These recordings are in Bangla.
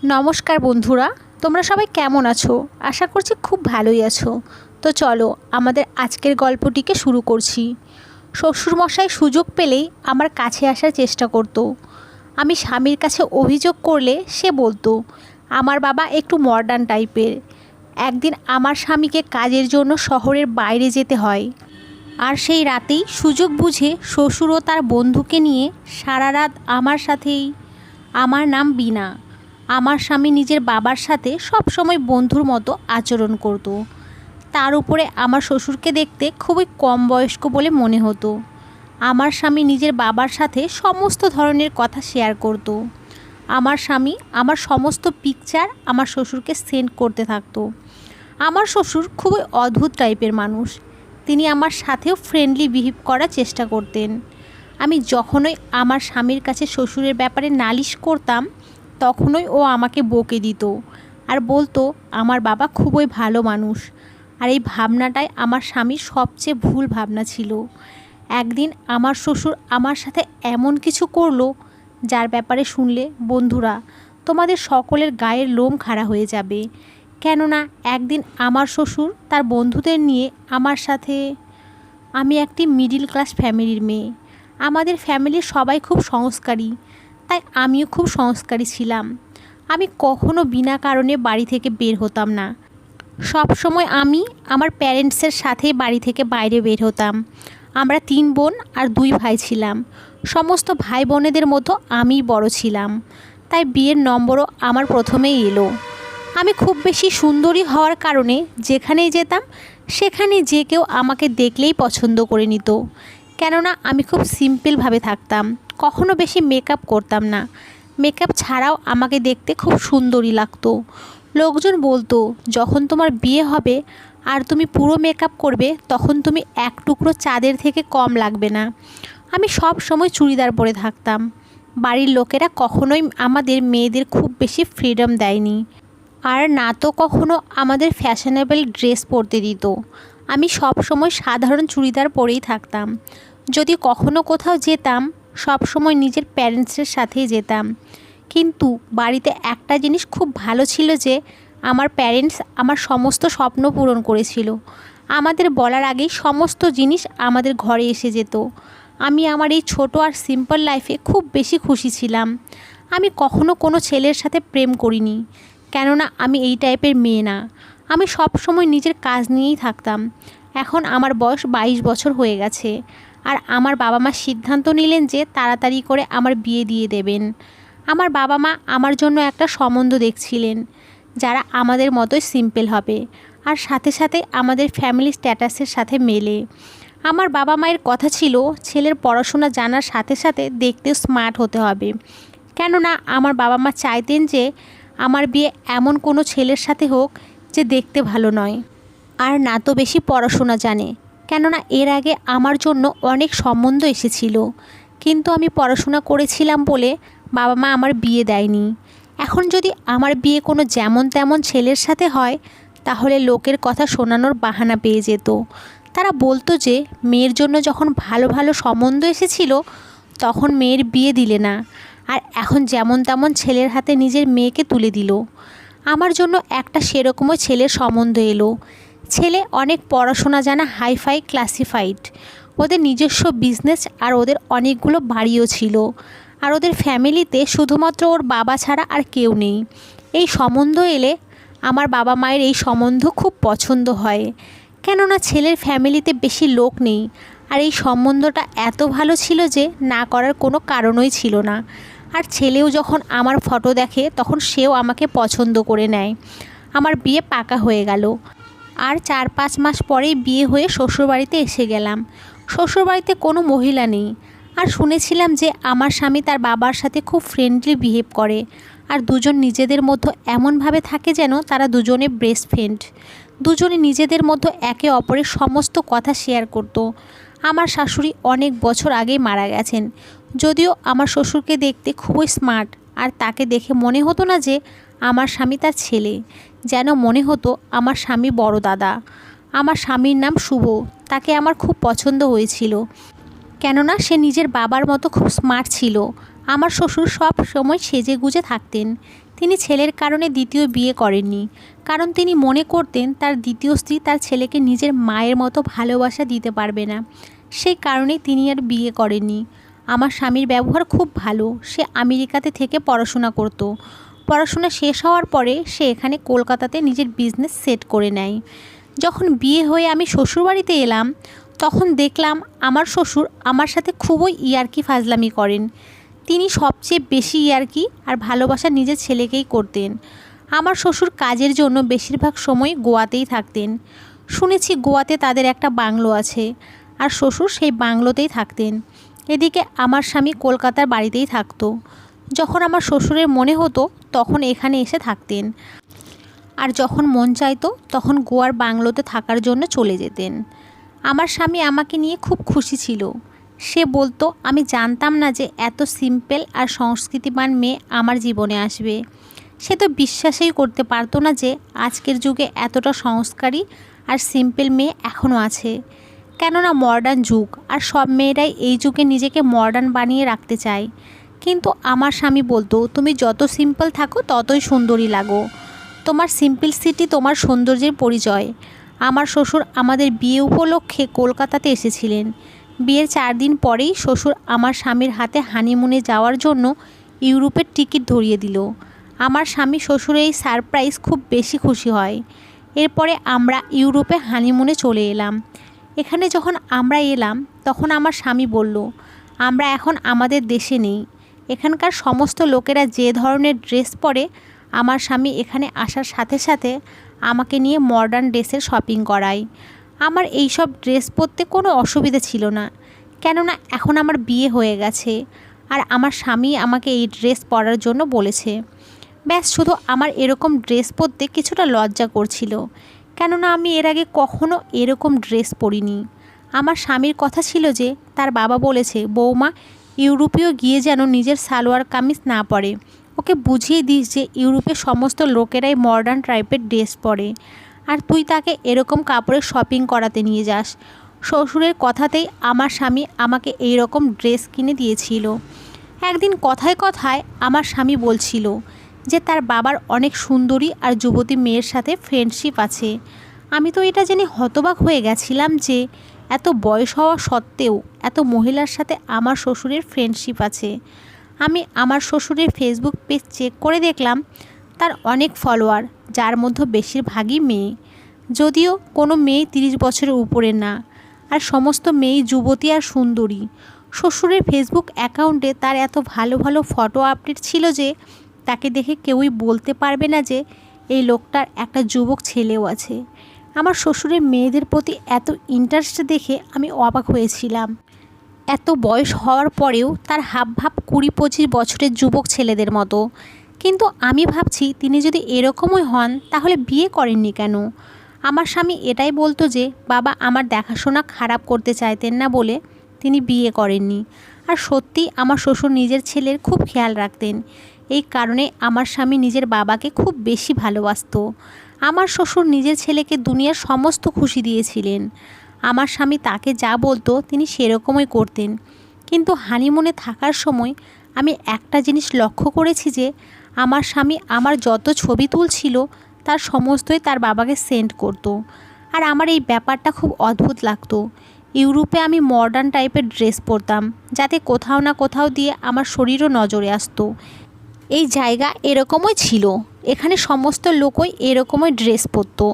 নমস্কার বন্ধুরা, তোমরা সবাই কেমন আছো? আশা করছি খুব ভালোই আছো। তো চলো আমাদের আজকের গল্পটিকে শুরু করছি। শ্বশুরমশাই সুযোগ পেলেই আমার কাছে আসার চেষ্টা করত। আমি স্বামীর কাছে অভিযোগ করলে সে বলতো আমার বাবা একটু মডার্ন টাইপের। একদিন আমার স্বামীকে কাজের জন্য শহরের বাইরে যেতে হয়, আর সেই রাতেই সুযোগ বুঝে শ্বশুর ও তার বন্ধুকে নিয়ে সারা রাত আমার সাথেই। আমার নাম বিনা। আমার স্বামী নিজের বাবার সাথে সব সময় বন্ধুর মতো আচরণ করত। তার উপরে আমার শ্বশুরকে দেখতে খুবই কম বয়স্ক বলে মনে হতো। আমার স্বামী নিজের বাবার সাথে সমস্ত ধরনের কথা শেয়ার করত। আমার স্বামী আমার সমস্ত পিকচার আমার শ্বশুরকে সেন্ড করতে থাকতো। আমার শ্বশুর খুবই অদ্ভুত টাইপের মানুষ। তিনি আমার সাথেও ফ্রেন্ডলি বিহেভ করার চেষ্টা করতেন। আমি যখনই আমার স্বামীর কাছে শ্বশুরের ব্যাপারে নালিশ করতাম, তখনই ও আমাকে বকে দিত আর বলতো আমার বাবা খুবই ভালো মানুষ। আর এই ভাবনাটাই আমার স্বামীর সবচেয়ে ভুল ভাবনা ছিল। একদিন আমার শ্বশুর আমার সাথে এমন কিছু করলো যার ব্যাপারে শুনলে বন্ধুরা তোমাদের সকলের গায়ের লোম খাড়া হয়ে যাবে। কেননা একদিন আমার শ্বশুর তার বন্ধুদের নিয়ে আমার সাথে। আমি একটি মিডিল ক্লাস ফ্যামিলির মেয়ে। আমাদের ফ্যামিলির সবাই খুব সংস্কারী, তাই আমিও খুব সংস্কারী ছিলাম। আমি কখনো বিনা কারণে বাড়ি থেকে বের হতাম না। সব সময় আমি আমার প্যারেন্টসের সাথে বাড়ি থেকে বাইরে বের হতাম। আমরা 3 বোন আর 2 ভাই ছিলাম। সমস্ত ভাই বোনেদের মধ্যে আমিই বড় ছিলাম, তাই বিয়ের নম্বরও আমার প্রথমেই এলো। আমি খুব বেশি সুন্দরী হওয়ার কারণে যেখানেই যেতাম সেখানে যে কেউ আমাকে দেখলেই পছন্দ করে নিত। কেননা আমি খুব সিম্পলভাবে থাকতাম, কখনো বেশি মেকআপ করতাম না। মেকআপ ছাড়াও আমাকে দেখতে খুব সুন্দরী লাগতো। লোকজন বলতো যখন তোমার বিয়ে হবে আর তুমি পুরো মেকআপ করবে তখন তুমি এক টুকরো চাঁদের থেকে কম লাগবে না। আমি সব সময় চুড়িদার পরে থাকতাম। বাড়ির লোকেরা কখনোই আমাদের মেয়েদের খুব বেশি ফ্রিডম দেয়নি, আর না তো কখনো আমাদের ফ্যাশনেবল ড্রেস পরতে দিত। আমি সব সময় সাধারণ চুড়িদার পরেই থাকতাম। যদি কখনো কোথাও যেতাম সব সময় নিজের প্যারেন্টসের সাথেই যেতাম। কিন্তু বাড়িতে একটা জিনিস খুব ভালো ছিল যে আমার প্যারেন্টস আমার সমস্ত স্বপ্ন পূরণ করেছিল। আমাদের বলার আগেই সমস্ত জিনিস আমাদের ঘরে এসে যেত। আমি আমার এই ছোট আর সিম্পল লাইফে খুব বেশি খুশি ছিলাম। আমি কখনো কোনো ছেলের সাথে প্রেম করিনি, কেননা আমি এই টাইপের মেয়ে না। আমি সব সময় নিজের কাজ নিয়েই থাকতাম। এখন আমার বয়স 22 বছর হয়ে গেছে, আর আমার বাবা মা সিদ্ধান্ত নিলেন যে তাড়াতাড়ি করে আমার বিয়ে দিয়ে দেবেন। আমার বাবা মা আমার জন্য একটা সম্বন্ধ দেখছিলেন যারা আমাদের মতোই সিম্পল হবে, আর সাথে সাথে আমাদের ফ্যামিলি স্ট্যাটাসের সাথে মেলে। আমার বাবা মায়ের কথা ছিল ছেলের পড়াশোনা জানার সাথে সাথে দেখতেও স্মার্ট হতে হবে। কেননা আমার বাবা মা চাইতেন যে আমার বিয়ে এমন কোনো ছেলের সাথে হোক যে দেখতে ভালো নয় আর না তো বেশি পড়াশোনা জানে। কেননা এর আগে আমার জন্য অনেক সম্বন্ধ এসেছিল, কিন্তু আমি পড়াশোনা করেছিলাম বলে বাবা মা আমার বিয়ে দেয়নি। এখন যদি আমার বিয়ে কোনো যেমন তেমন ছেলের সাথে হয় তাহলে লোকের কথা শোনানোর বাহানা পেয়ে যেত। তারা বলতো যে মেয়ের জন্য যখন ভালো ভালো সম্বন্ধ এসেছিল তখন মেয়ের বিয়ে দিলে না, আর এখন যেমন তেমন ছেলের হাতে নিজের মেয়েকে তুলে দিল। আমার জন্য একটা সেরকমই ছেলের সম্বন্ধ এলো। ছেলে অনেক পড়াশোনা জানা, হাইফাই, ক্লাসিফাইড, ওদের নিজস্ব বিজনেস আর ওদের অনেকগুলো বাড়িও ছিল, আর ওদের ফ্যামিলিতে শুধুমাত্র ওর বাবা ছাড়া আর কেউ নেই। এই সম্বন্ধ এলে আমার বাবা মায়ের এই সম্বন্ধ খুব পছন্দ হয়, কেননা ছেলের ফ্যামিলিতে বেশি লোক নেই, আর এই সম্বন্ধটা এত ভালো ছিল যে না করার কোনো কারণই ছিল না। আর ছেলেও যখন আমার ফটো দেখে তখন সেও আমাকে পছন্দ করে নেয়। আমার বিয়ে পাকা হয়ে গেল, আর 4-5 মাস পরেই বিয়ে হয়ে শ্বশুরবাড়িতে এসে গেলাম। শ্বশুরবাড়িতে কোনো মহিলা নেই, আর শুনেছিলাম যে আমার স্বামী তার বাবার সাথে খুব ফ্রেন্ডলি বিহেভ করে, আর দুজন নিজেদের মধ্যে এমনভাবে থাকে যেন তারা দুজনে বেস্ট ফ্রেন্ড। দুজনে নিজেদের মধ্যে একে অপরের সমস্ত কথা শেয়ার করত। আমার শাশুড়ি অনেক বছর আগেই মারা গেছেন, যদিও আমার শ্বশুরকে দেখতে খুবই স্মার্ট, আর তাকে দেখে মনে হতো না যে আমার স্বামী তার ছেলে, যেন মনে হতো আমার স্বামী বড় দাদা। আমার স্বামীর নাম শুভ। তাকে আমার খুব পছন্দ হয়েছিল, কেননা সে নিজের বাবার মতো খুব স্মার্ট ছিল। আমার শ্বশুর সব সময় সেজে গুজে থাকতেন, তিনি ছেলের কারণে দ্বিতীয় বিয়ে করেননি, কারণ তিনি মনে করতেন তার দ্বিতীয় স্ত্রী তার ছেলেকে নিজের মায়ের মতো ভালোবাসা দিতে পারবে না। সেই কারণে তিনি আর বিয়ে করেননি। আমার স্বামীর ব্যবহার খুব ভালো। সে আমেরিকাতে থেকে পড়াশোনা করত। পড়াশোনা শেষ হওয়ার পরে সে এখানে কলকাতাতে নিজের বিজনেস সেট করে নেয়। যখন বিয়ে হয়ে আমি শ্বশুরবাড়িতে এলাম, তখন দেখলাম আমার শ্বশুর আমার সাথে খুবই ইয়ার্কি ফাজলামি করেন। তিনি সবচেয়ে বেশি ইয়ার্কি আর ভালোবাসা নিজের ছেলেকেই করতেন। আমার শ্বশুর কাজের জন্য বেশিরভাগ সময় গোয়াতেই থাকতেন। শুনেছি গোয়াতে তাদের একটা বাংলো আছে, আর শ্বশুর সেই বাংলোতেই থাকতেন। এদিকে আমার স্বামী কলকাতার বাড়িতেই থাকতো। যখন আমার শ্বশুরের মনে হতো তখন এখানে এসে থাকতেন, আর যখন মন চাইতো তখন গোয়ার বাংলোতে থাকার জন্য চলে যেতেন। আমার স্বামী আমাকে নিয়ে খুব খুশি ছিল। সে বলতো, আমি জানতাম না যে এত সিম্পল আর সংস্কৃতিবান মেয়ে আমার জীবনে আসবে। সে তো বিশ্বাসই করতে পারতো না যে আজকের যুগে এতটা সংস্কারী আর সিম্পল মেয়ে এখনও আছে। কেননা মডার্ন যুগ, আর সব মেয়েরাই এই যুগে নিজেকে মডার্ন বানিয়ে রাখতে চায়। কিন্তু আমার স্বামী বলতো, তুমি যত সিম্পল থাকো ততই সুন্দরী লাগো। তোমার সিম্পলসিটি তোমার সৌন্দর্যের পরিচয়। আমার শ্বশুর আমাদের বিয়ে উপলক্ষে কলকাতাতে এসেছিলেন। বিয়ের 4 দিন পরেই শ্বশুর আমার স্বামীর হাতে হানিমুনে যাওয়ার জন্য ইউরোপের টিকিট ধরিয়ে দিল। আমার স্বামী শ্বশুরের এই সারপ্রাইজ খুব বেশি খুশি হয়। এরপরে আমরা ইউরোপে হানিমুনে চলে এলাম। এখানে যখন আমরা এলাম তখন আমার স্বামী বলল, আমরা এখন আমাদের দেশে নেই। এখানকার সমস্ত লোকেরা যে ধরনের ড্রেস পরে, আমার স্বামী এখানে আসার সাথে সাথে আমাকে নিয়ে মডার্ন ড্রেসের শপিং করায়। আমার এই সব ড্রেস পরতে কোনো অসুবিধা ছিল না, কেননা এখন আমার বিয়ে হয়ে গেছে, আর আমার স্বামী আমাকে এই ড্রেস পরার জন্য বলেছে। ব্যাস, শুধু আমার এরকম ড্রেস পরতে কিছুটা লজ্জা করছিল, কেননা আমি এর আগে কখনো এরকম ড্রেস পরিনি। আমার স্বামীর কথা ছিল যে তার বাবা বলেছে, বৌমা ইউরোপেও গিয়ে যেন নিজের সালোয়ার কামিজ না পরে। ওকে বুঝিয়ে দিস যে ইউরোপের সমস্ত লোকেরাই মডার্ন টাইপের ড্রেস পরে, আর তুই তাকে এরকম কাপড়ের শপিং করাতে নিয়ে যাস। শ্বশুরের কথাতেই আমার স্বামী আমাকে এই রকম ড্রেস কিনে দিয়েছিল। একদিন কথায় কথায় আমার স্বামী বলছিল যে তার বাবার অনেক সুন্দরী আর যুবতী মেয়ের সাথে ফ্রেন্ডশিপ আছে। আমি তো এটা জেনে হতবাক হয়ে গেছিলাম যে এত বয়স হওয়া সত্ত্বেও এত মহিলার সাথে আমার শ্বশুরের ফ্রেন্ডশিপ আছে। আমি আমার শ্বশুরের ফেসবুক পেজ চেক করে দেখলাম তার অনেক ফলোয়ার, যার মধ্যে বেশিরভাগই মেয়ে। যদিও কোনো মেয়ে 30 বছরের উপরে না, আর সমস্ত মেয়েই যুবতী আর সুন্দরী। শ্বশুরের ফেসবুক অ্যাকাউন্টে তার এত ভালো ভালো ফটো আপডেট ছিল যে তাকে দেখে কেউই বলতে পারবে না যে এই লোকটার একটা যুবক ছেলেও আছে। আমার শ্বশুরের মেয়েদের প্রতি এত ইন্টারেস্ট দেখে আমি অবাক হয়েছিলাম। এত বয়স হওয়ার পরেও তার হাবভাব 20-25 বছরের যুবক ছেলেদের মতো। কিন্তু আমি ভাবছি, তিনি যদি এরকমই হন তাহলে বিয়ে করেননি কেন? আমার স্বামী এটাই বলতো যে বাবা আমার দেখাশোনা খারাপ করতে চাইতেন না বলে তিনি বিয়ে করেননি। আর সত্যিই আমার শ্বশুর নিজের ছেলের খুব খেয়াল রাখতেন। এই কারণে আমার স্বামী নিজের বাবাকে খুব বেশি ভালোবাসতো। আমার শ্বশুর নিজের ছেলেকে দুনিয়ার সমস্ত খুশি দিয়েছিলেন। আমার স্বামী তাকে যা বলতো তিনি সেরকমই করতেন। কিন্তু হানিমুনে থাকার সময় আমি একটা জিনিস লক্ষ্য করেছি যে আমার স্বামী আমার যত ছবি তুলছিল তার সমস্তই তার বাবাকে সেন্ড করত। আর আমার এই ব্যাপারটা খুব অদ্ভুত লাগতো। ইউরোপে আমি মডার্ন টাইপের ড্রেস পরতাম, যাতে কোথাও না কোথাও দিয়ে আমার শরীরও নজরে আসতো। এই জায়গা এরকমই ছিল, এখানে সমস্ত লোকই এরকমই ড্রেস পরতো,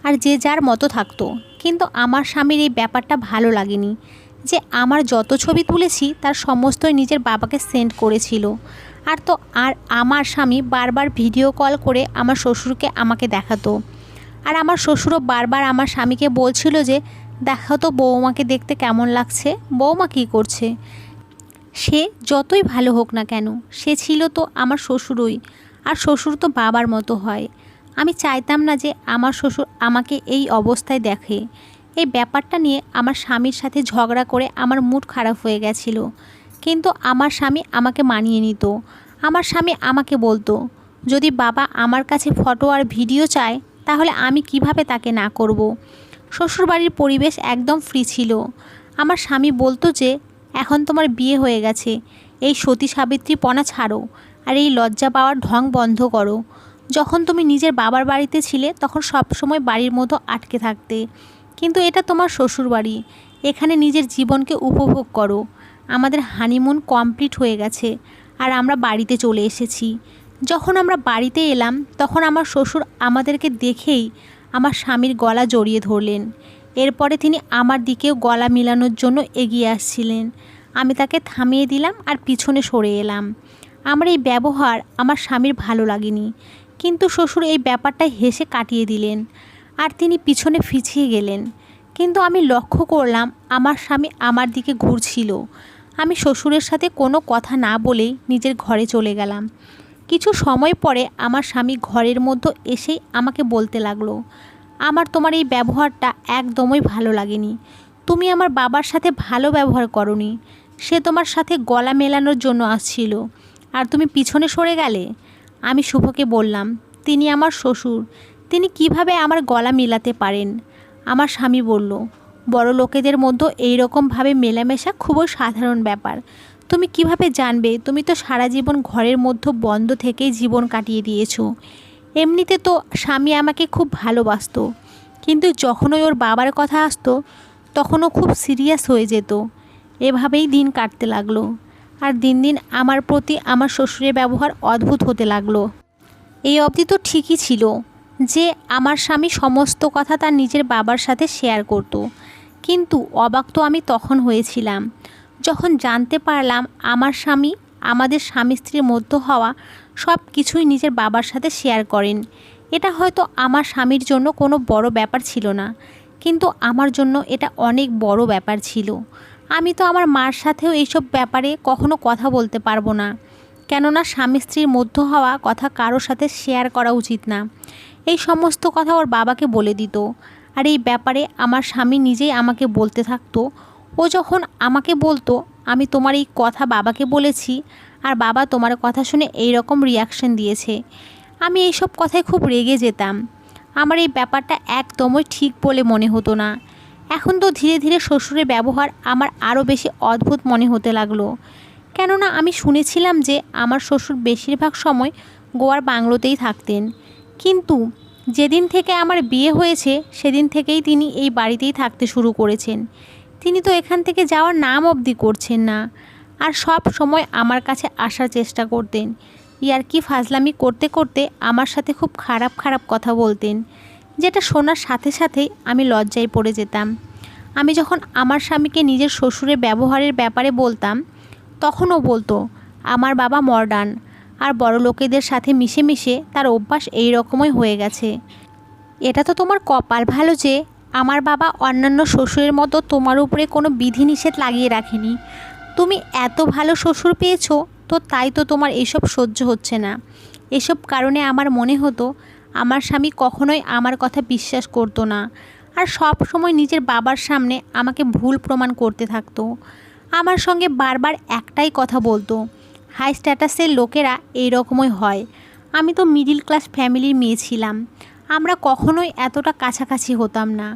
আর যে যার মতো থাকতো। কিন্তু আমার স্বামীর এই ব্যাপারটা ভালো লাগেনি যে আমার যত ছবি তুলেছি তার সমস্তই নিজের বাবাকে সেন্ড করেছিল। আর আমার স্বামী বারবার ভিডিও কল করে আমার শ্বশুরকে আমাকে দেখাতো। আর আমার শ্বশুরও বারবার আমার স্বামীকে বলছিল যে দেখো তো বৌমাকে দেখতে কেমন লাগছে, বৌমা কী করছে। সে যতই ভালো হোক না কেন, সে ছিল তো আমার শ্বশুরই, আর শ্বশুর তো বাবার মতো হয়। আমি চাইতাম না যে আমার শ্বশুর আমাকে এই অবস্থায় দেখে। এই ব্যাপারটা নিয়ে আমার স্বামীর সাথে ঝগড়া করে আমার মুড খারাপ হয়ে গেছিল। কিন্তু আমার স্বামী আমাকে মানিয়ে নিত। আমার স্বামী আমাকে বলতো, যদি বাবা আমার কাছে ফটো আর ভিডিও চায় তাহলে আমি কিভাবে তাকে না করব। শ্বশুরবাড়ির পরিবেশ একদম ফ্রি ছিল। আমার স্বামী বলতো যে এখন তোমার বিয়ে হয়ে গেছে, এই সতী সাবিত্রীপনা ছাড়ো, আর এই লজ্জা পাওয়ার ঢং বন্ধ করো। যখন তুমি নিজের বাবার বাড়িতে ছিলে তখন সব সময় বাড়ির মতো আটকে থাকতে, কিন্তু এটা তোমার শ্বশুর বাড়ি, এখানে নিজের জীবনকে উপভোগ করো। আমাদের হানিমুন কমপ্লিট হয়ে গেছে আর আমরা বাড়িতে চলে এসেছি। যখন আমরা বাড়িতে এলাম তখন আমার শ্বশুর আমাদেরকে দেখেই আমার স্বামীর গলা জড়িয়ে ধরলেন। এরপরে তিনি আমার দিকেও গলা মিলানোর জন্য এগিয়ে আসছিলেন। আমি তাকে থামিয়ে দিলাম আর পিছনে সরে এলাম। আমার এই ব্যবহার আমার স্বামীর ভালো লাগেনি, কিন্তু শ্বশুর এই ব্যাপারটা হেসে কাটিয়ে দিলেন আর তিনি পিছনে পিছিয়ে গেলেন। কিন্তু আমি লক্ষ্য করলাম আমার স্বামী আমার দিকে ঘুরছিল। আমি শ্বশুরের সাথে কোনো কথা না বলেই নিজের ঘরে চলে গেলাম। কিছু সময় পরে আমার স্বামী ঘরের মধ্যে এসেই আমাকে বলতে লাগলো, আমার তোমার এই ব্যবহারটা একদমই ভালো লাগেনি। তুমি আমার বাবার সাথে ভালো ব্যবহার করনি। সে তোমার সাথে গলা মেলানোর জন্য আসছিল আর তুমি পিছনে সরে গেলে। আমি শুভকে বললাম, তিনি আমার শ্বশুর, তিনি কিভাবে আমার গলা মেলাতে পারেন? আমার স্বামী বলল, বড় লোকেদের মধ্যে এইরকমভাবে মেলামেশা খুবই সাধারণ ব্যাপার। তুমি কিভাবে জানবে? তুমি তো সারা জীবন ঘরের মধ্যে বন্ধ থেকেই জীবন কাটিয়ে দিয়েছো। এমনিতে তো স্বামী আমাকে খুব ভালোবাসতো, কিন্তু যখনই ওর বাবার কথা আসতো তখনও খুব সিরিয়াস হয়ে যেত। এভাবেই দিন কাটতে লাগলো। আর দিন দিন আমার প্রতি আমার শ্বশুরের ব্যবহার অদ্ভুত হতে লাগলো। এই অবধি তো ঠিকই ছিল যে আমার স্বামী সমস্ত কথা তার নিজের বাবার সাথে শেয়ার করত, কিন্তু অবাক তো আমি তখন হয়েছিলাম যখন জানতে পারলাম আমার স্বামী আমাদের স্বামী স্ত্রীর মধ্যে হওয়া সব কিছুই নিজের বাবার সাথে শেয়ার করেন। এটা হয়তো আমার স্বামীর জন্য কোনো বড় ব্যাপার ছিল না, কিন্তু আমার জন্য এটা অনেক বড় ব্যাপার ছিল। আমি তো আমার মার সাথেও এইসব ব্যাপারে কখনো কথা বলতে পারবো না, কেননা স্বামী স্ত্রীর মধ্যে হওয়া কথা কারোর সাথে শেয়ার করা উচিত না। এই সমস্ত কথা ওর বাবাকে বলে দিত, আর এই ব্যাপারে আমার স্বামী নিজেই আমাকে বলতে থাকতো। ও যখন আমাকে বলতো, আমি তোমার এই কথা বাবাকে বলেছি আর বাবা তোমার কথা শুনে এই রকম রিয়াকশন দিয়েছে, আমি এইসব কথায় খুব রেগে যেতাম। আমার এই ব্যাপারটা একদমই ঠিক বলে মনে হতো না। এখন তো ধীরে ধীরে শ্বশুরের ব্যবহার আমার আরও বেশি অদ্ভুত মনে হতে লাগলো, কেননা আমি শুনেছিলাম যে আমার শ্বশুর বেশিরভাগ সময় গোয়ার বাংলোতেই থাকতেন, কিন্তু যেদিন থেকে আমার বিয়ে হয়েছে সেদিন থেকেই তিনি এই বাড়িতেই থাকতে শুরু করেছেন। তিনি তো এখান থেকে যাওয়ার নাম অবধি করছেন না, আর সব সময় আমার কাছে আসার চেষ্টা করতেন। ইয়ার্কি ফাজলামি করতে করতে আমার সাথে খুব খারাপ খারাপ কথা বলতেন, যেটা শোনার সাথে সাথেই আমি লজ্জায় পড়ে যেতাম। আমি যখন আমার স্বামীকে নিজের শ্বশুরের ব্যবহারের ব্যাপারে বলতাম, তখনও বলতো আমার বাবা মডার্ন, আর বড় লোকেদের সাথে মিশে মিশে তার অভ্যাস এই রকমই হয়ে গেছে। এটা তো তোমার কপাল ভালো যে আমার বাবা অন্যান্য শ্বশুরের মতো তোমার উপরে কোনো বিধিনিষেধ লাগিয়ে রাখেনি। তুমি এত ভালো শ্বশুর পেয়েছো, তো তাই তো তোমার এসব সহ্য হচ্ছে না। এসব কারণে আমার মনে হতো আমার স্বামী কখনোই আমার কথা বিশ্বাস করতো না, আর সব সময় নিজের বাবার সামনে আমাকে ভুল প্রমাণ করতে থাকতো। আমার সঙ্গে বারবার একটাই কথা বলতো, হাই স্ট্যাটাসের লোকেরা এই রকমই হয়। আমি তো মিডিল ক্লাস ফ্যামিলির মেয়ে ছিলাম, আমরা কখনোই এতটা কাছাকাছি হতাম না।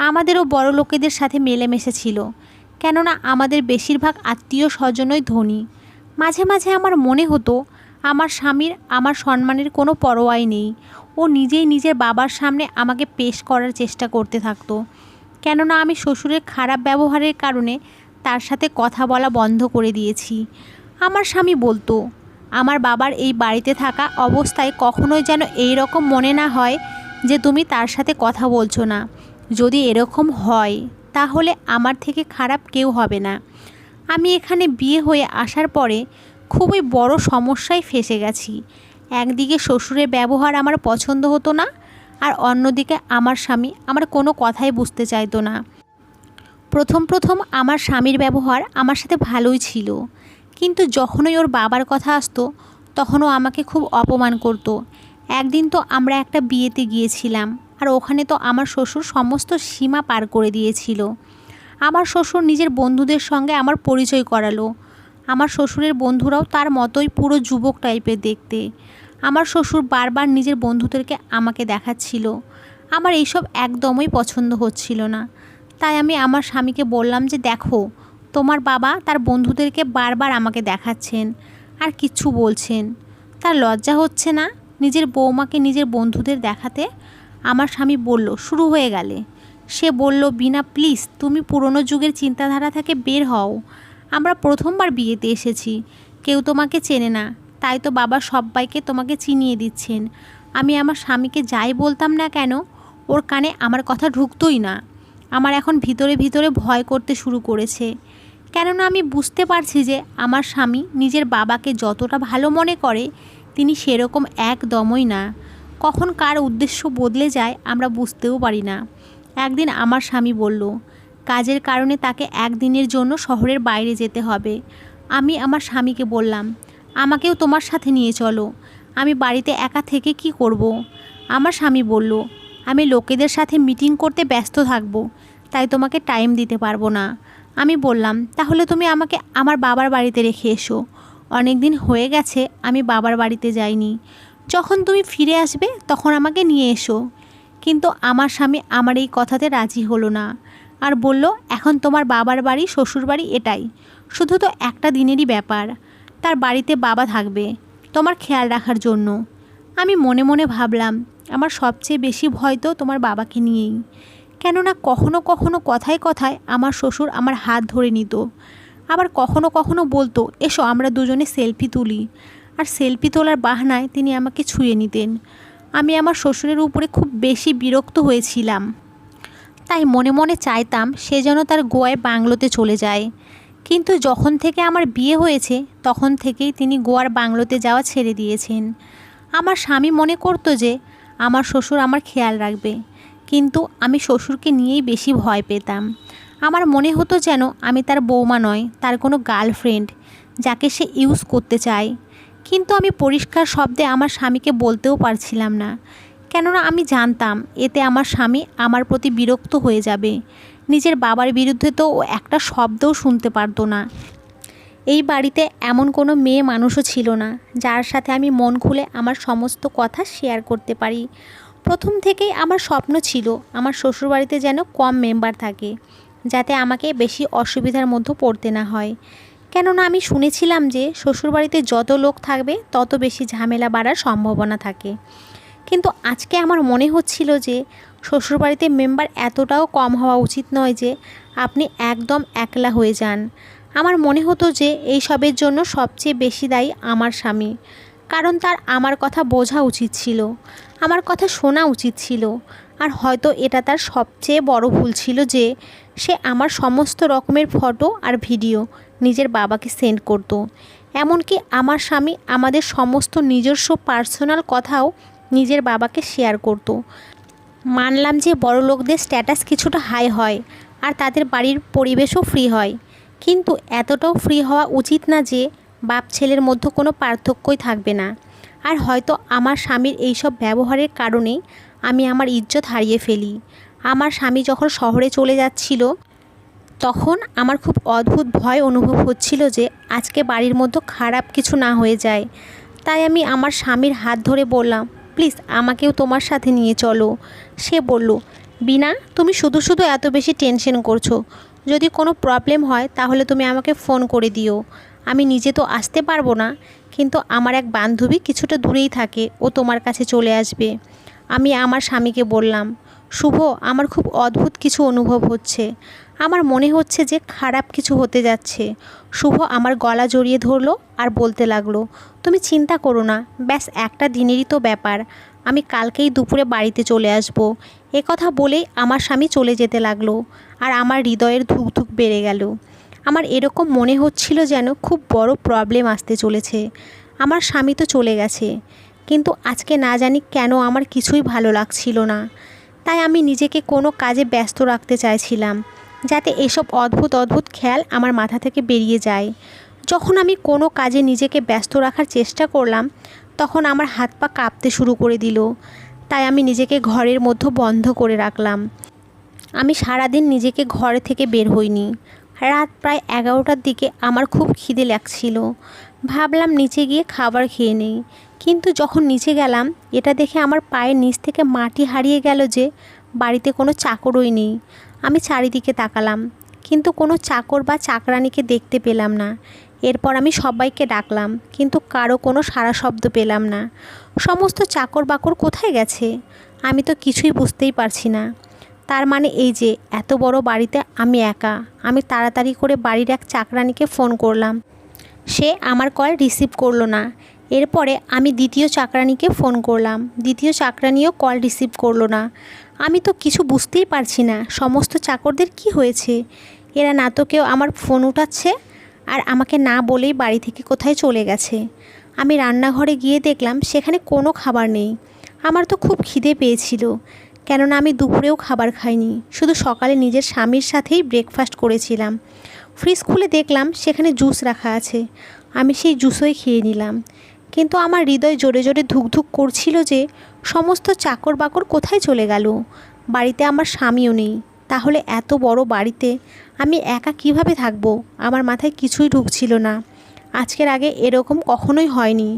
আমাদেরও বড় লোকেদের সাথে মেলেমেশে ছিল, কেননা আমাদের বেশিরভাগ আত্মীয় স্বজনই ধনী। মাঝে মাঝে আমার মনে হতো আমার স্বামীর আমার সম্মানের কোনো পরোয়াই নেই। ও নিজেই নিজের বাবার সামনে আমাকে পেশ করার চেষ্টা করতে থাকতো, কেননা আমি শ্বশুরের খারাপ ব্যবহারের কারণে তার সাথে কথা বলা বন্ধ করে দিয়েছি। আমার স্বামী বলতো, আমার বাবার এই বাড়িতে থাকা অবস্থায় কখনোই যেন এই রকম মনে না হয় যে তুমি তার সাথে কথা বলছো না। যদি এরকম হয় তাহলে আমার থেকে খারাপ কেউ হবে না। আমি এখানে বিয়ে হয়ে আসার পরে খুবই বড় সমস্যায় ফেঁসে গেছি। একদিকে শ্বশুরের ব্যবহার আমার পছন্দ হতো না, আর অন্যদিকে আমার স্বামী আমার কোনো কথাই বুঝতে চাইতো না। প্রথম প্রথম আমার স্বামীর ব্যবহার আমার সাথে ভালোই ছিল, কিন্তু যখনই ওর বাবার কথা আসতো তখনও আমাকে খুব অপমান করতো। একদিন তো আমরা একটা বিয়েতে গিয়েছিলাম, আর ওখানে তো আমার শ্বশুর সমস্ত সীমা পার করে দিয়েছিল। আমার শ্বশুর নিজের বন্ধুদের সঙ্গে আমার পরিচয় করালো। আমার শ্বশুরের বন্ধুরাও তার মতোই পুরো যুবক টাইপের দেখতে। আমার শ্বশুর বারবার নিজের বন্ধুদেরকে আমাকে দেখাচ্ছিল। আমার এইসব একদমই পছন্দ হচ্ছিল না। তাই আমি আমার স্বামীকে বললাম যে দেখো, তোমার বাবা তার বন্ধুদেরকে বারবার আমাকে দেখাচ্ছেন আর কিচ্ছু বলছেন। তার লজ্জা হচ্ছে না নিজের বৌমাকে নিজের বন্ধুদের দেখাতে? আমার স্বামী বলল, শুরু হয়ে গেলে। সে বলল, বিনা প্লিজ তুমি পুরনো যুগের চিন্তাধারা থেকে বের হও। আমরা প্রথমবার বিয়েতে এসেছি, কেউ তোমাকে চেনে না, তাই তো বাবা সবাইকে তোমাকে চিনিয়ে দিচ্ছেন। আমি আমার স্বামীকে যাই বলতাম না কেন, ওর কানে আমার কথা ঢুকতোই না। আমার এখন ভিতরে ভিতরে ভয় করতে শুরু করেছে, কেননা আমি বুঝতে পারছি যে আমার স্বামী নিজের বাবাকে যতটা ভালো মনে করে তিনি সেরকম একদমই না। কখন কার উদ্দেশ্য বদলে যায় আমরা বুঝতেও পারি না। একদিন আমার স্বামী বলল, কাজের কারণে তাকে একদিনের জন্য শহরের বাইরে যেতে হবে। আমি আমার স্বামীকে বললাম, আমাকেও তোমার সাথে নিয়ে চলো, আমি বাড়িতে একা থেকে কি করব। আমার স্বামী বলল, আমি লোকেদের সাথে মিটিং করতে ব্যস্ত থাকবো, তাই তোমাকে টাইম দিতে পারবো না। আমি বললাম, তাহলে তুমি আমাকে আমার বাবার বাড়িতে রেখে এসো। অনেক দিন হয়ে গেছে আমি বাবার বাড়িতে যাইনি, যখন তুমি ফিরে আসবে তখন আমাকে নিয়ে এসো। কিন্তু আমার স্বামী আমার এই কথাতে রাজি হলো না, আর বলল, এখন তোমার বাবার বাড়ি শ্বশুর বাড়ি এটাই, শুধু তো একটা দিনেরই ব্যাপার, তার বাড়িতে বাবা থাকবে তোমার খেয়াল রাখার জন্য। আমি মনে মনে ভাবলাম, আমার সবচেয়ে বেশি ভয় তো তোমার বাবাকে নিয়েই, কেননা কখনো কখনো কথায় কথায় আমার শ্বশুর আমার হাত ধরে নিত, আবার কখনো কখনো বলতো, এসো আমরা দুজনে সেলফি তুলি, আর সেলফি তোলার বাহানায় তিনি আমাকে ছুঁয়ে নিতেন। আমি আমার শ্বশুরের উপরে খুব বেশি বিরক্ত হয়েছিলাম, তাই মনে মনে চাইতাম সে যেন তার গোয়ায় বাংলোতে চলে যায়। কিন্তু যখন থেকে আমার বিয়ে হয়েছে তখন থেকেই তিনি গোয়ার বাংলোতে যাওয়া ছেড়ে দিয়েছেন। আমার স্বামী মনে করতো যে আমার শ্বশুর আমার খেয়াল রাখবে, কিন্তু আমি শ্বশুরকে নিয়েই বেশি ভয় পেতাম। আমার মনে হতো যেন আমি তার বৌমা নয়, তার কোনো গার্লফ্রেন্ড যাকে সে ইউজ করতে চায়। কিন্তু আমি পরিষ্কার শব্দে আমার স্বামীকে বলতেও পারছিলাম না, কেননা আমি জানতাম এতে আমার স্বামী আমার প্রতি বিরক্ত হয়ে যাবে। নিজের বাবার বিরুদ্ধে তো ও একটা শব্দও শুনতে পারতো না। এই বাড়িতে এমন কোনো মেয়ে মানুষও ছিল না যার সাথে আমি মন খুলে আমার সমস্ত কথা শেয়ার করতে পারি। প্রথম থেকেই আমার স্বপ্ন ছিল আমার শ্বশুরবাড়িতে যেন কম মেম্বার থাকে, যাতে আমাকে বেশি অসুবিধার মধ্যে পড়তে না হয়। কেননা আমি শুনেছিলাম যে শ্বশুরবাড়িতে যত লোক থাকবে তত বেশি ঝামেলা বাড়ার সম্ভাবনা থাকে। কিন্তু আজকে আমার মনে হচ্ছিল যে শ্বশুরবাড়িতে মেম্বার এতটাও কম হওয়া উচিত নয় যে আপনি একদম একলা হয়ে যান। আমার মনে হতো যে এই সবের জন্য সবচেয়ে বেশি দায়ী আমার স্বামী, কারণ তার আমার কথা বোঝা উচিত ছিল, আমার কথা শোনা উচিত ছিল। আর হয়তো এটা তার সবচেয়ে বড় ভুল ছিল যে সে আমার সমস্ত রকমের ফটো আর ভিডিও নিজের বাবাকে সেন্ড করত। এমনকি আমার স্বামী আমাদের সমস্ত নিজস্ব পার্সোনাল কথাও নিজের বাবাকে শেয়ার করত। মানলাম যে বড় লোকদের স্ট্যাটাস কিছুটা হাই হয় আর তাদের বাড়ির পরিবেশও ফ্রি হয়, কিন্তু এতটাও ফ্রি হওয়া উচিত না যে বাপ ছেলের মধ্যে কোনো পার্থক্যই থাকবে না। আর হয়তো আমার স্বামীর এইসব ব্যবহারের কারণেই আমি আমার ইজ্জত হারিয়ে ফেলি। আমার স্বামী যখন শহরে চলে যাচ্ছিল তখন আমার খুব অদ্ভুত ভয় অনুভব হচ্ছিল যে আজকে বাড়ির মধ্যে খারাপ কিছু না হয়ে যায়। তাই আমি আমার স্বামীর হাত ধরে বললাম, প্লিজ আমাকেও তোমার সাথে নিয়ে চলো। সে বলল, বিনা তুমি শুধু শুধু এত বেশি টেনশন করছো, যদি কোনো প্রবলেম হয় তাহলে তুমি আমাকে ফোন করে দিও। আমি নিজে তো আসতে পারবো না, কিন্তু আমার এক বান্ধবী কিছুটা দূরেই থাকে, ও তোমার কাছে চলে আসবে। আমি আমার স্বামীকে বললাম, শুভ, আমার খুব অদ্ভুত কিছু অনুভব হচ্ছে, আমার মনে হচ্ছে যে খারাপ কিছু হতে যাচ্ছে। শুভ আমার গলা জড়িয়ে ধরলো আর বলতে লাগলো, তুমি চিন্তা করো না, ব্যাস একটা দিনেরই তো ব্যাপার, আমি কালকেই দুপুরে বাড়িতে চলে আসব। কথা বলেই আমার স্বামী চলে যেতে লাগলো, আর আমার হৃদয়ের ধুকধুক বেড়ে গেল। আমার এরকম মনে হচ্ছিল যেন খুব বড় প্রবলেম আসতে চলেছে। আমার স্বামী তো চলে গেছে, কিন্তু আজকে না জানি কেন আমার কিছুই ভালো লাগছিল না। তাই আমি নিজেকে কোনো কাজে ব্যস্ত রাখতে চাইছিলাম, যাতে এসব অদ্ভুত অদ্ভুত খেয়াল আমার মাথা থেকে বেরিয়ে যায়। যখন আমি কোনো কাজে নিজেকে ব্যস্ত রাখার চেষ্টা করলাম তখন আমার হাত পা কাঁপতে শুরু করে দিল। তাই আমি নিজেকে ঘরের মধ্যে বন্ধ করে রাখলাম। আমি সারাদিন নিজেকে ঘর থেকে বের হইনি। রাত প্রায় 11টার দিকে আমার খুব খিদে লাগছিল। ভাবলাম নিচে গিয়ে খাবার খেয়ে নেই, কিন্তু যখন নিচে গেলাম এটা দেখে আমার পায়ের নিচ থেকে মাটি হারিয়ে গেল যে বাড়িতে কোনো চাকরই নেই। আমি চারিদিকে তাকালাম, কিন্তু কোনো চাকর বা চাকরানিকে দেখতে পেলাম না। এরপর আমি সবাইকে ডাকলাম, কিন্তু কারো কোনো সাড়া শব্দ পেলাম না। সমস্ত চাকর বাকর কোথায় গেছে? আমি তো কিছুই বুঝতেই পারছি না। তার মানে এই যে এত বড় বাড়িতে আমি একা। আমি তাড়াতাড়ি করে বাড়ির এক চাকরানিকে ফোন করলাম, সে আমার কল রিসিভ করলো না। এরপরে আমি দ্বিতীয় চাকরানিকে ফোন করলাম, দ্বিতীয় চাকরানিও কল রিসিভ করলো না। আমি তো কিছু বুঝতেই পারছি না সমস্ত চাকরদের কি হয়েছে। এরা না তো কেউ আমার ফোন উঠাচ্ছে, আর আমাকে না বলেই বাড়ি থেকে কোথায় চলে গেছে। আমি রান্নাঘরে গিয়ে দেখলাম সেখানে কোনো খাবার নেই। আমার তো খুব খিদে পেয়েছিল, কেননা আমি দুপুরেও খাবার খাইনি, শুধু সকালে নিজের স্বামীর সাথেই ব্রেকফাস্ট করেছিলাম। ফ্রিজ খুলে দেখলাম সেখানে জুস রাখা আছে, আমি সেই জুসই খেয়ে নিলাম। কিন্তু আমার হৃদয় জোরে জোরে ধুকধুক করছিল যে সমস্ত চাকর বাকর কোথায় চলে গেল। বাড়িতে আমার স্বামীও নেই, তাহলে এত বড় বাড়িতে আমি একা কিভাবে থাকবো? আমার মাথায় কিছুই ঢুকছিল না। আজকের আগে এরকম কখনোই হয়নি।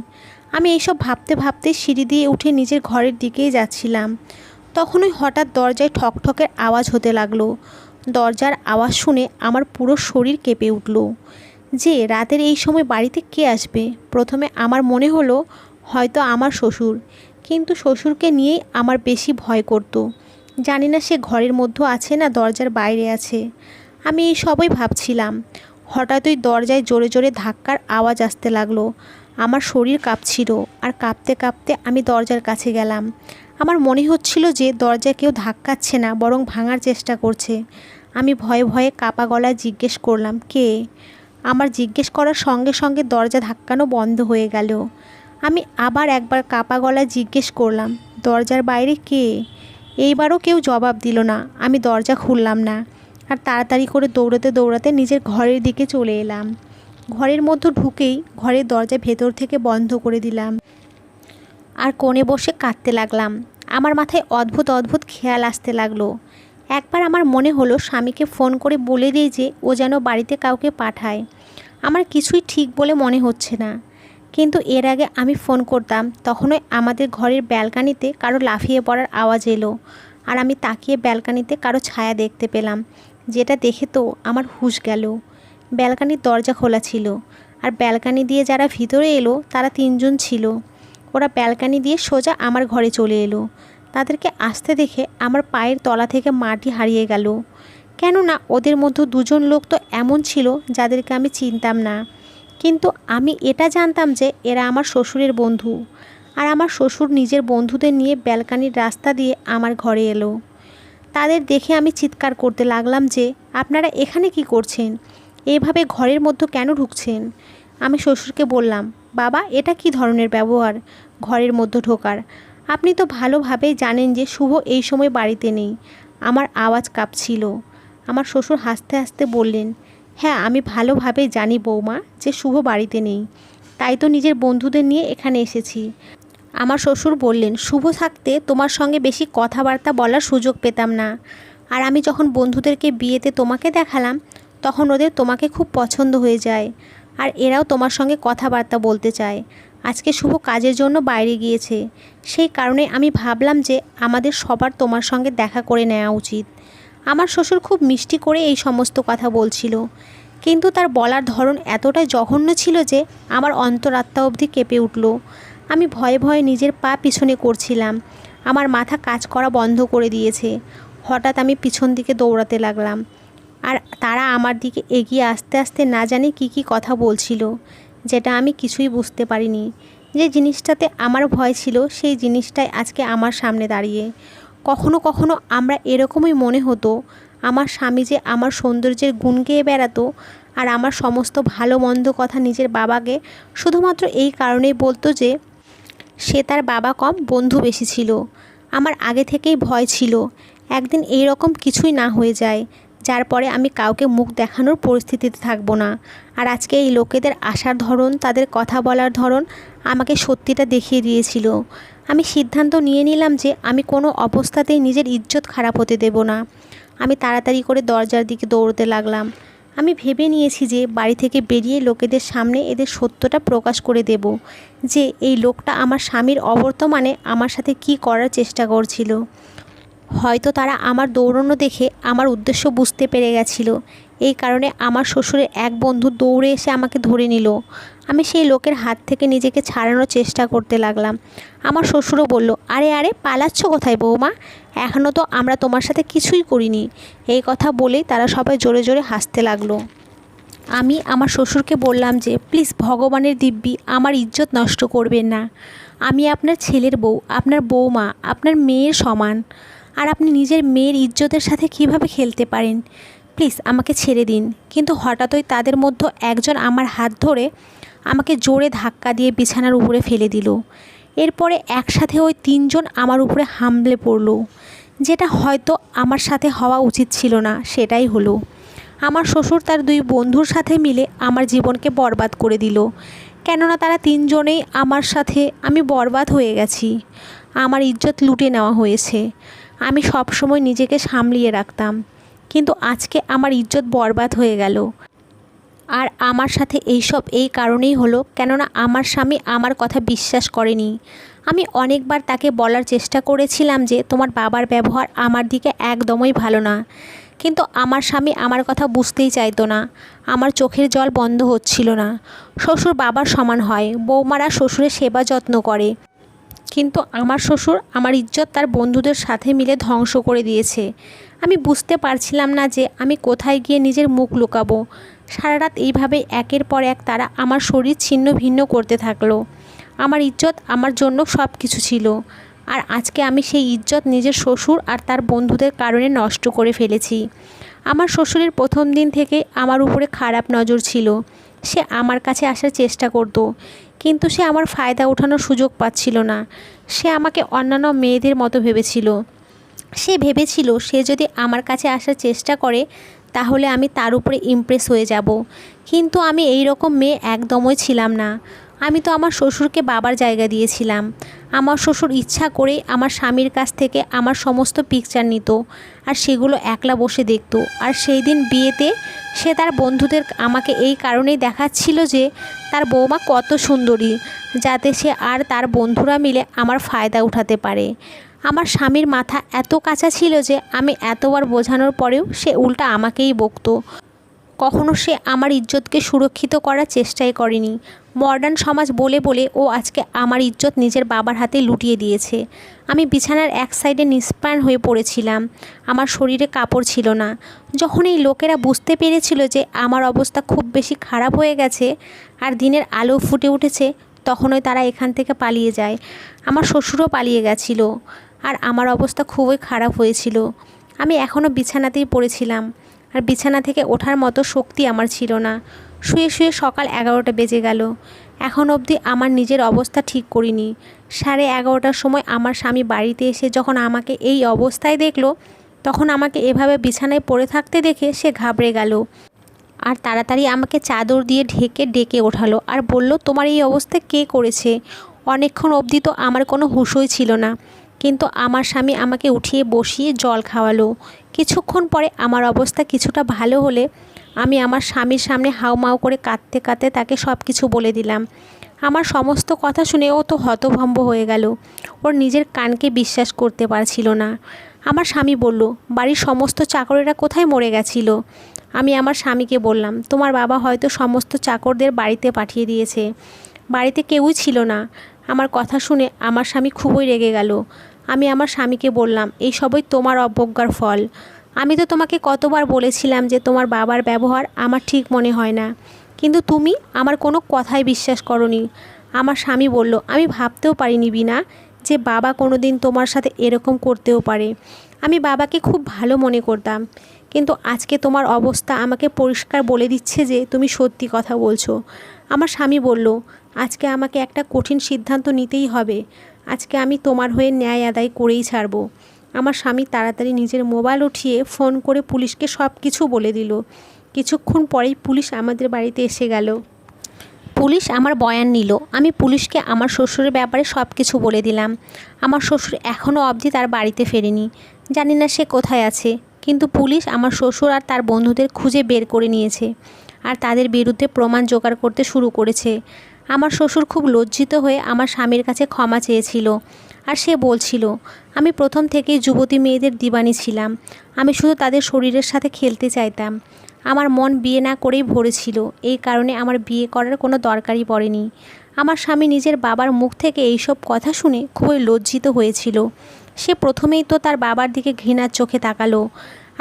আমি এইসব ভাবতে ভাবতে সিঁড়ি দিয়ে উঠে নিজের ঘরের দিকেই যাচ্ছিলাম। তখনই হঠাৎ দরজায় ঠকঠকের আওয়াজ হতে লাগলো। দরজার আওয়াজ শুনে আমার পুরো শরীর কেঁপে উঠল। যে রাতের এই সময় বাড়িতে কে আসবে? প্রথমে আমার মনে হলো হয়তো আমার শ্বশুর, কিন্তু শ্বশুরকে নিয়েই আমার বেশি ভয় করতো। জানি না সে ঘরের মধ্যে আছে না দরজার বাইরে আছে। আমি এই সবই ভাবছিলাম। হঠাৎই দরজায় জোরে জোরে ধাক্কার আওয়াজ আসতে লাগলো। আমার শরীর কাঁপছিল, আর কাঁপতে কাঁপতে আমি দরজার কাছে গেলাম। আমার মনে হচ্ছিল যে দরজা কেউ ধাক্কাচ্ছে না, বরং ভাঙার চেষ্টা করছে। আমি ভয়ে ভয়ে কাঁপা গলায় জিজ্ঞেস করলাম, কে? আমার জিজ্ঞেস করার সঙ্গে সঙ্গে দরজা ধাক্কানো বন্ধ হয়ে গেল। আমি আবার একবার কাঁপা গলায় জিজ্ঞেস করলাম, দরজার বাইরে কে? এইবারও কেউ জবাব দিল না। আমি দরজা খুললাম না, আর তাড়াতাড়ি করে দৌড়াতে দৌড়াতে নিজের ঘরের দিকে চলে এলাম। ঘরের মধ্যে ঢুকেই ঘরের দরজা ভেতর থেকে বন্ধ করে দিলাম, আর কোণে বসে কাঁদতে লাগলাম। আমার মাথায় অদ্ভুত অদ্ভুত খেয়াল আসতে লাগলো। একবার আমার মনে হলো স্বামীকে ফোন করে বলে দিই যে ও যেন বাড়িতে কাউকে পাঠায়। আমার কিছুই ঠিক বলে মনে হচ্ছে না। কিন্তু এর আগে আমি ফোন করতাম, তখনই আমাদের ঘরের ব্যালকানিতে কারো লাফিয়ে পড়ার আওয়াজ এলো, আর আমি তাকিয়ে ব্যালকানিতে কারো ছায়া দেখতে পেলাম, যেটা দেখে তো আমার হুঁশ গেল। ব্যালকানির দরজা খোলা ছিল, আর ব্যালকানি দিয়ে যারা ভিতরে এলো তারা 3 জন ছিল। ওরা ব্যালকানি দিয়ে সোজা আমার ঘরে চলে এলো। তাদেরকে আসতে দেখে আমার পায়ের তলা থেকে মাটি হারিয়ে গেল, কেননা ওদের মধ্যে 2 জন লোক তো এমন ছিল যাদেরকে আমি চিনতাম না। কিন্তু আমি এটা জানতাম যে এরা আমার শ্বশুরের বন্ধু, আর আমার শ্বশুর নিজের বন্ধুদের নিয়ে ব্যালকানির রাস্তা দিয়ে আমার ঘরে এলো। তাদের দেখে আমি চিৎকার করতে লাগলাম যে, আপনারা এখানে কি করছেন? এইভাবে ঘরের মধ্যে কেন ঢুকছেন? আমি শ্বশুরকে বললাম, বাবা, এটা কি ধরনের ব্যবহার ঘরের মধ্যে ঢোকার? আপনি তো ভালোভাবেই জানেন যে শুভ এই সময় বাড়িতে নেই। আমার আওয়াজ কাঁপছিল। আমার শ্বশুর হাসতে হাসতে বললেন, হ্যাঁ, আমি ভালোভাবেই জানি বৌমা যে শুভ বাড়িতে নেই, তাই তো নিজের বন্ধুদের নিয়ে এখানে এসেছি। আমার শ্বশুর বললেন, শুভ থাকতে তোমার সঙ্গে বেশি কথাবার্তা বলার সুযোগ পেতাম না। আর আমি যখন বন্ধুদেরকে বিয়েতে তোমাকে দেখালাম, তখন ওদের তোমাকে খুব পছন্দ হয়ে যায়, আর এরাও তোমার সঙ্গে কথাবার্তা বলতে চায়। আজকে শুভ কাজের জন্য বাইরে গিয়েছে, সেই কারণে আমি ভাবলাম যে আমাদের সবার তোমার সঙ্গে দেখা করে নেওয়া উচিত। আমার শ্বশুর খুব মিষ্টি করে এই সমস্ত কথা বলছিল, কিন্তু তার বলার ধরন এতটাই জঘন্য ছিল যে আমার অন্তরাত্মা অবধি কেঁপে উঠল। আমি ভয়ে ভয়ে নিজের পা পিছনে করছিলাম। আমার মাথা কাজ করা বন্ধ করে দিয়েছে। হঠাৎ আমি পিছন দিকে দৌড়াতে লাগলাম, আর তারা আমার দিকে এগিয়ে আসতে আসতে না জানি কী কথা বলছিল, যেটা আমি কিছুই বুঝতে পারিনি। যে জিনিসটাতে আমার ভয় ছিল সেই জিনিসটাই আজকে আমার সামনে দাঁড়িয়ে। কখনো কখনো আমরা এরকমই মনে হতো, আমার স্বামী যে আমার সৌন্দর্যের গুণ গেয়ে বেড়াতো, আর আমার সমস্ত ভালো মন্দ কথা নিজের বাবাকে শুধুমাত্র এই কারণেই বলতো যে সে তার বাবা কম, বন্ধু বেশি ছিল। আমার আগে থেকেই ভয় ছিল একদিন এই রকম কিছুই না হয়ে যায়, যার পরে আমি কাউকে মুখ দেখানোর পরিস্থিতিতে থাকবো না। আর আজকে এই লোকেদের আসার ধরন, তাদের কথা বলার ধরন আমাকে সত্যিটা দেখিয়ে দিয়েছিল। আমি সিদ্ধান্ত নিয়ে নিলাম যে আমি কোনো অবস্থাতেই নিজের ইজ্জত খারাপ হতে দেব না। আমি তাড়াতাড়ি করে দরজার দিকে দৌড়তে লাগলাম। আমি ভেবে নিয়েছি যে বাড়ি থেকে বেরিয়ে লোকেদের সামনে এদের সত্যটা প্রকাশ করে দেব, যে এই লোকটা আমার স্বামীর অবর্তমানে আমার সাথে কি করার চেষ্টা করছিল। হয়তো তারা আমার দৌড়ানো দেখে আমার উদ্দেশ্য বুঝতে পেরে গেছিল, এই কারণে আমার শ্বশুরের এক বন্ধু দৌড়ে এসে আমাকে ধরে নিল। আমি সেই লোকের হাত থেকে নিজেকে ছাড়ানোর চেষ্টা করতে লাগলাম। আমার শ্বশুরও বলল, আরে আরে পালাচ্ছ কোথায় বৌমা, এখনও তো আমরা তোমার সাথে কিছুই করিনি। এই কথা বলেই তারা সবাই জোরে জোরে হাসতে লাগলো। আমি আমার শ্বশুরকে বললাম যে প্লিজ ভগবানের দিব্যি আমার ইজ্জত নষ্ট করবেন না। আমি আপনার ছেলের বউ, আপনার বৌমা, আপনার মেয়ের সমান। আর আপনি নিজের মেয়ের ইজ্জতের সাথে কিভাবে খেলতে পারেন? প্লিজ আমাকে ছেড়ে দিন। কিন্তু হঠাৎই তাদের মধ্যে একজন আমার হাত ধরে আমাকে জোরে ধাক্কা দিয়ে বিছানার উপরে ফেলে দিল। এরপরে একসাথে ওই তিনজন আমার উপরে হামলে পড়ল। যেটা হয়তো আমার সাথে হওয়া উচিত ছিল না, সেটাই হলো। আমার শ্বশুর তার দুই বন্ধুর সাথে মিলে আমার জীবনকে বরবাদ করে দিল। কেননা তারা তিনজনেই আমার সাথে আমি বরবাদ হয়ে গেছি। আমার ইজ্জত লুটে নেওয়া হয়েছে। আমি সবসময় নিজেকে সামলিয়ে রাখতাম, কিন্তু আজকে আমার ইজ্জত বরবাদ হয়ে গেল। আর আমার সাথে এই কারণেই হলো, কেননা আমার স্বামী আমার কথা বিশ্বাস করেনি। আমি অনেকবার তাকে বলার চেষ্টা করেছিলাম যে তোমার বাবার ব্যবহার আমার দিকে একদমই ভালো না, কিন্তু আমার স্বামী আমার কথা বুঝতেই চাইতো না। আমার চোখের জল বন্ধ হচ্ছিল না। শ্বশুর বাবার সমান হয়, বৌমারা শ্বশুরের সেবা যত্ন করে, কিন্তু আমার শ্বশুর আমার ইজ্জত তার বন্ধুদের সাথে মিলে ধ্বংস করে দিয়েছে। আমি বুঝতে পারছিলাম না যে আমি কোথায় গিয়ে নিজের মুখ লুকাবো। সারা রাত এইভাবে একের পর এক তারা আমার শরীর ছিন্ন ভিন্ন করতে থাকলো। আমার ইজ্জত আমার জন্য সব কিছু ছিল, আর আজকে আমি সেই ইজ্জত নিজের শ্বশুর আর তার বন্ধুদের কারণে নষ্ট করে ফেলেছি। আমার শ্বশুরের প্রথম দিন থেকে আমার উপরে খারাপ নজর ছিল। সে আমার কাছে আসার চেষ্টা করতো, কিন্তু সে আমার ফায়দা ওঠানোর সুযোগ পাচ্ছিল না। সে আমাকে অন্যান্য মেয়েদের মতো ভেবেছিল। সে ভেবেছিল সে যদি আমার কাছে আসার চেষ্টা করে তাহলে আমি তার উপরে ইমপ্রেস হয়ে যাব, কিন্তু আমি এই রকম মেয়ে একদমই ছিলাম না। আমি তো আমার শ্বশুরকে বাবার জায়গা দিয়েছিলাম। আমার শ্বশুর ইচ্ছা করেই আমার স্বামীর কাছ থেকে আমার সমস্ত পিকচার নিত, আর সেগুলো একলা বসে দেখত। আর সেই দিন বিয়েতে সে তার বন্ধুদের আমাকে এই কারণেই দেখাচ্ছিল যে তার বৌমা কত সুন্দরী, যাতে সে আর তার বন্ধুরা মিলে আমার ফায়দা উঠাতে পারে। আমার স্বামীর মাথা এত কাঁচা ছিল যে আমি এতবার বোঝানোর পরেও সে উল্টা আমাকেই বকতো। কখনো সে আমার ইজ্জতকে সুরক্ষিত করার চেষ্টাই করেনি। মডার্ন সমাজ বলে বলে ও আজকে আমার ইজ্জত নিজের বাবার হাতে লুটিয়ে দিয়েছে। আমি বিছানার এক সাইডে নিস্প্রাণ হয়ে পড়েছিলাম। আমার শরীরে কাপড় ছিল না। যখন এই লোকেরা বুঝতে পেরেছিল যে আমার অবস্থা খুব বেশি খারাপ হয়ে গেছে আর দিনের আলো ফুটে উঠেছে, তখনই তারা এখান থেকে পালিয়ে যায়। আমার শ্বশুরও পালিয়ে গেছিল, আর আমার অবস্থা খুবই খারাপ হয়েছিল। আমি এখনও বিছানাতেই পড়েছিলাম, আর বিছানা থেকে ওঠার মতো শক্তি আমার ছিল না। শুয়ে শুয়ে সকাল 11টা বেজে গেল। এখন অবধি আমার নিজের অবস্থা ঠিক করিনি। 11:30টার সময় আমার স্বামী বাড়িতে এসে যখন আমাকে এই অবস্থায় দেখলো, তখন আমাকে এভাবে বিছানায় পড়ে থাকতে দেখে সে ঘাবড়ে গেল, আর তাড়াতাড়ি আমাকে চাদর দিয়ে ঢেকে ডেকে ওঠালো আর বলল, তোমার এই অবস্থা কে করেছে? অনেকক্ষণ অবধি তো আমার কোনো হুঁশই ছিল না, কিন্তু আমার স্বামী আমাকে উঠিয়ে বসিয়ে জল খাওয়ালো। কিছুক্ষণ পরে আমার অবস্থা কিছুটা ভালো হলে আমি আমার স্বামীর সামনে হাউমাউ করে কাঁদতে কাঁদতে তাকে সব কিছু বলে দিলাম। আমার সমস্ত কথা শুনে ও তো হতভম্ব হয়ে গেল। ওর নিজের কানকে বিশ্বাস করতে পারছিল না। আমার স্বামী বলল, বাড়ির সমস্ত চাকরেরা কোথায় মরে গেছিল? আমি আমার স্বামীকে বললাম, তোমার বাবা হয়তো সমস্ত চাকরদের বাড়িতে পাঠিয়ে দিয়েছে, বাড়িতে কেউই ছিল না। আমার কথা শুনে আমার স্বামী খুবই রেগে গেল। আমি আমার স্বামীকে বললাম, এই সবই তোমার অবজ্ঞার ফল। আমি তো তোমাকে কতবার বলেছিলাম যে তোমার বাবার ব্যবহার আমার ঠিক মনে হয় না, কিন্তু তুমি আমার কোনো কথাই বিশ্বাস করোনি। আমার স্বামী বলল, আমি ভাবতেও পারিনি বিনা যে বাবা কোনো দিন তোমার সাথে এরকম করতেও পারে। আমি বাবাকে খুব ভালো মনে করতাম, কিন্তু আজকে তোমার অবস্থা আমাকে পরিষ্কার বলে দিচ্ছে যে তুমি সত্যি কথা বলছো। আমার স্বামী বলল, আজকে আমাকে একটা কঠিন সিদ্ধান্ত নিতেই হবে। আজকে আমি তোমার হয়ে ন্যায় আদায় করেই ছাড়বো। আমার স্বামী তাড়াতাড়ি নিজের মোবাইল উঠিয়ে ফোন করে পুলিশকে সব কিছু বলে দিল। কিছুক্ষণ পরেই পুলিশ আমাদের বাড়িতে এসে গেল। পুলিশ আমার বয়ান নিল। আমি পুলিশকে আমার শ্বশুরের ব্যাপারে সব কিছু বলে দিলাম। আমার শ্বশুর এখনও অবধি তার বাড়িতে ফেরেনি। জানি না সে কোথায় আছে, কিন্তু পুলিশ আমার শ্বশুর আর তার বন্ধুদের খুঁজে বের করে নিয়েছে, আর তাদের বিরুদ্ধে প্রমাণ জোগাড় করতে শুরু করেছে। আমার শ্বশুর খুব লজ্জিত হয়ে আমার স্বামীর কাছে ক্ষমা চেয়েছিল, আর সে বলছিল, আমি প্রথম থেকেই যুবতী মেয়েদের দিবানি ছিলাম। আমি শুধু তাদের শরীরের সাথে খেলতে চাইতাম। আমার মন বিয়ে না করেই ভরেছিল, এই কারণে আমার বিয়ে করার কোনো দরকারই পড়েনি। আমার স্বামী নিজের বাবার মুখ থেকে এইসব কথা শুনে খুবই লজ্জিত হয়েছিল। সে প্রথমেই তো তার বাবার দিকে ঘৃণার চোখে তাকালো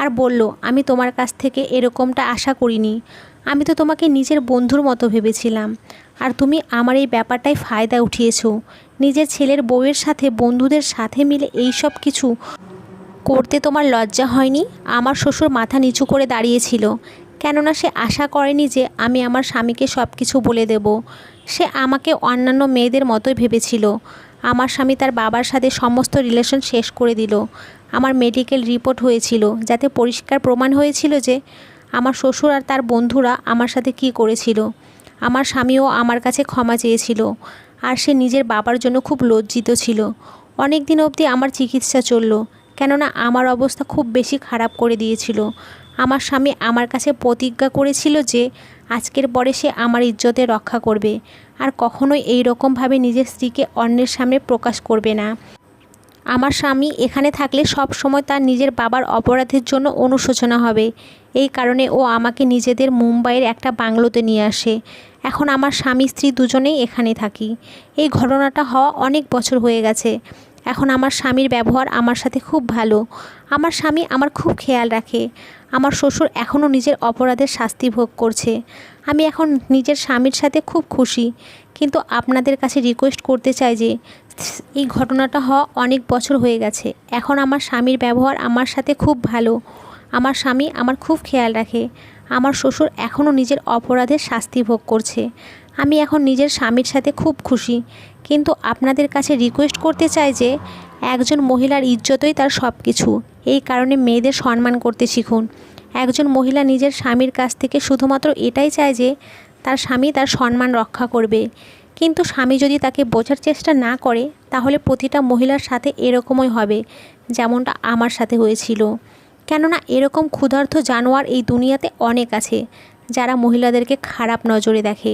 আর বলল, আমি তোমার কাছ থেকে এরকমটা আশা করিনি। আমি তো তোমাকে নিজের বন্ধুর মতো ভেবেছিলাম, আর তুমি আমার এই ব্যাপারটাই ফায়দা উঠিয়েছো। নিজের ছেলের বউয়ের সাথে বন্ধুদের সাথে মিলে এই সব কিছু করতে তোমার লজ্জা হয়নি? আমার শ্বশুর মাথা নিচু করে দাঁড়িয়েছিল, কেননা সে আশা করেনি যে আমি আমার স্বামীকে সব কিছু বলে দেব। সে আমাকে অন্যান্য মেয়েদের মতোই ভেবেছিল। আমার স্বামী তার বাবার সাথে সমস্ত রিলেশন শেষ করে দিল। আমার মেডিকেল রিপোর্ট হয়েছিল, যাতে পরিষ্কার প্রমাণ হয়েছিল যে আমার শ্বশুর আর তার বন্ধুরা আমার সাথে কী করেছিল। আমার স্বামীও আমার কাছে ক্ষমা চেয়েছিল, আর সে নিজের বাবার জন্য খুব লজ্জিত ছিল। অনেক দিন অবধি আমার চিকিৎসা চলল, কেননা আমার অবস্থা খুব বেশি খারাপ করে দিয়েছিল। আমার স্বামী আমার কাছে প্রতিজ্ঞা করেছিল যে আজকের পরে সে আমার ইজ্জতে রক্ষা করবে, আর কখনোই এই রকমভাবে নিজের স্ত্রীকে অন্যের সামনে প্রকাশ করবে না। আমার স্বামী এখানে থাকলে সব সময় তার নিজের বাবার অপরাধের জন্য অনুশোচনা হবে। এই কারণে ও আমাকে নিজেদের মুম্বাইয়ের একটা বাংলোতে নিয়ে আসে। এখন আমার স্বামী স্ত্রী দুজনেই এখানে থাকি। এই ঘটনাটা হওয়া অনেক বছর হয়ে গেছে। এখন আমার স্বামীর ব্যবহার আমার সাথে খুব ভালো। আমার স্বামী আমার খুব খেয়াল রাখে। আমার শ্বশুর এখনও নিজের অপরাধের শাস্তি ভোগ করছে। আমি এখন নিজের স্বামীর সাথে খুব খুশি। কিন্তু আপনাদের কাছে রিকোয়েস্ট করতে চাই যে এই ঘটনাটা হওয়া অনেক বছর হয়ে গেছে। এখন আমার স্বামীর ব্যবহার আমার সাথে খুব ভালো। আমার স্বামী আমার খুব খেয়াল রাখে। আমার শ্বশুর এখনও নিজের অপরাধের শাস্তি ভোগ করছে। আমি এখন নিজের স্বামীর সাথে খুব খুশি। কিন্তু আপনাদের কাছে রিকোয়েস্ট করতে চাই যে একজন মহিলার ইজ্জতই তার সব কিছু। এই কারণে মেয়েদের সম্মান করতে শিখুন। একজন মহিলা নিজের স্বামীর কাছ থেকে শুধুমাত্র এটাই চায় যে তার স্বামী তার সম্মান রক্ষা করবে। কিন্তু স্বামী যদি তাকে বোঝার চেষ্টা না করে, তাহলে প্রতিটা মহিলার সাথে এরকমই হবে, যেমনটা আমার সাথে হয়েছিল। কেননা এরকম ক্ষুধার্ত জানোয়ার এই দুনিয়াতে অনেক আছে, যারা মহিলাদেরকে খারাপ নজরে দেখে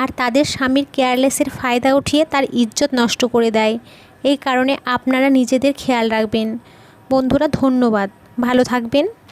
আর তাদের স্বামীর কেয়ারলেসের ফায়দা উঠিয়ে তার ইজ্জত নষ্ট করে দেয়। এই কারণে আপনারা নিজেদের খেয়াল রাখবেন। বন্ধুরা, ধন্যবাদ। ভালো থাকবেন।